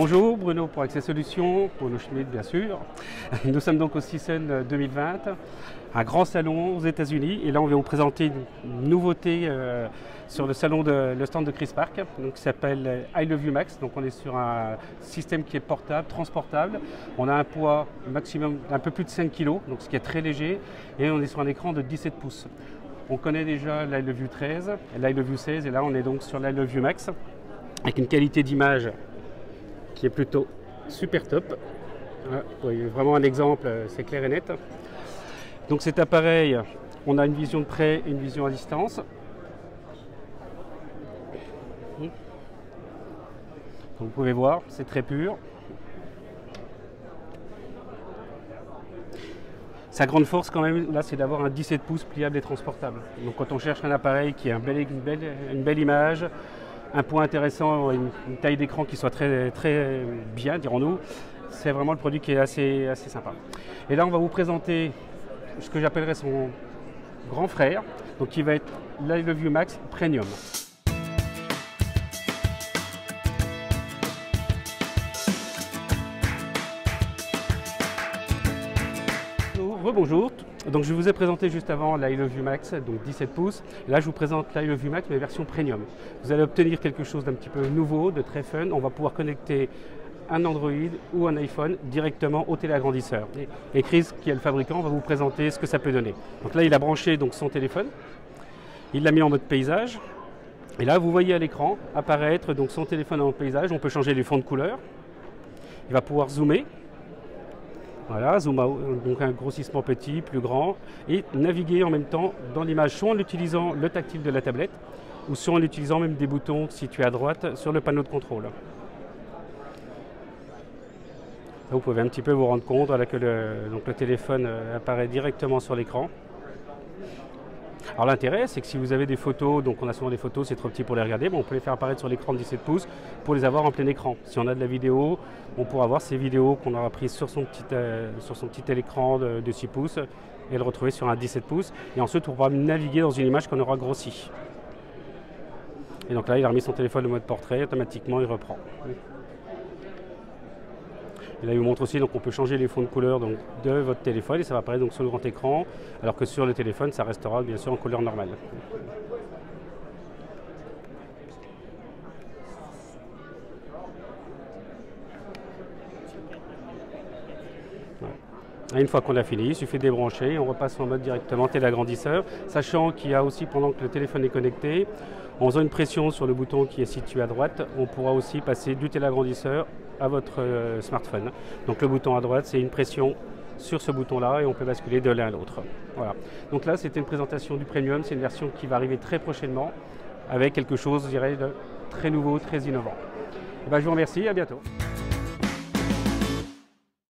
Bonjour, Bruno pour Accès Solutions, Bruno Schmidt bien sûr. Nous sommes donc au CISEN 2020, un grand salon aux États-Unis, et là on va vous présenter une nouveauté sur le salon le stand de Chris Park, donc, qui s'appelle iLoveYou Max. Donc on est sur un système qui est portable, transportable. On a un poids maximum un peu plus de 5 kg, donc ce qui est très léger, et on est sur un écran de 17 pouces. On connaît déjà l'iLoveYou 13, l'iLoveYou 16, et là on est donc sur l'iLoveYou Max, avec une qualité d'image qui est plutôt super top. Voilà, vous voyez vraiment un exemple, c'est clair et net. Donc cet appareil, on a une vision de près et une vision à distance. Donc vous pouvez voir, c'est très pur. Sa grande force quand même, là, c'est d'avoir un 17 pouces pliable et transportable. Donc quand on cherche un appareil qui a une belle image, un point intéressant, une taille d'écran qui soit très bien, dirons-nous, c'est vraiment le produit qui est assez sympa. Et là, on va vous présenter ce que j'appellerais son grand frère, donc qui va être l'iLoveYou Max Premium. Rebonjour, donc je vous ai présenté juste avant l'iLoveYou Max, donc 17 pouces. Là je vous présente l'iLoveYou Max mais version premium. Vous allez obtenir quelque chose d'un petit peu nouveau, de très fun. On va pouvoir connecter un Android ou un iPhone directement au téléagrandisseur. Et Chris, qui est le fabricant, va vous présenter ce que ça peut donner. Donc là il a branché donc son téléphone, il l'a mis en mode paysage. Et là vous voyez à l'écran apparaître donc son téléphone en mode paysage. On peut changer les fonds de couleur. Il va pouvoir zoomer. Voilà, zoom out, donc un grossissement petit, plus grand, et naviguer en même temps dans l'image, soit en utilisant le tactile de la tablette, ou soit en utilisant même des boutons situés à droite sur le panneau de contrôle. Là, vous pouvez un petit peu vous rendre compte voilà, que le téléphone apparaît directement sur l'écran. Alors l'intérêt, c'est que si vous avez des photos, donc on a souvent des photos, c'est trop petit pour les regarder, bon, on peut les faire apparaître sur l'écran de 17 pouces pour les avoir en plein écran. Si on a de la vidéo, on pourra voir ces vidéos qu'on aura prises sur son petit écran de 6 pouces et le retrouver sur un 17 pouces. Et ensuite, on pourra naviguer dans une image qu'on aura grossie. Et donc là, il a remis son téléphone en mode portrait, automatiquement, il reprend. Et là, il vous montre aussi, donc on peut changer les fonds de couleur donc, de votre téléphone et ça va apparaître donc, sur le grand écran, alors que sur le téléphone, ça restera bien sûr en couleur normale. Et une fois qu'on a fini, il suffit de débrancher, on repasse en mode directement téléagrandisseur, sachant qu'il y a aussi, pendant que le téléphone est connecté, en faisant une pression sur le bouton qui est situé à droite, on pourra aussi passer du téléagrandisseur à votre smartphone. Donc le bouton à droite, c'est une pression sur ce bouton-là et on peut basculer de l'un à l'autre. Voilà. Donc là, c'était une présentation du Premium, c'est une version qui va arriver très prochainement avec quelque chose, je dirais, de très nouveau, très innovant. Et ben, je vous remercie, à bientôt.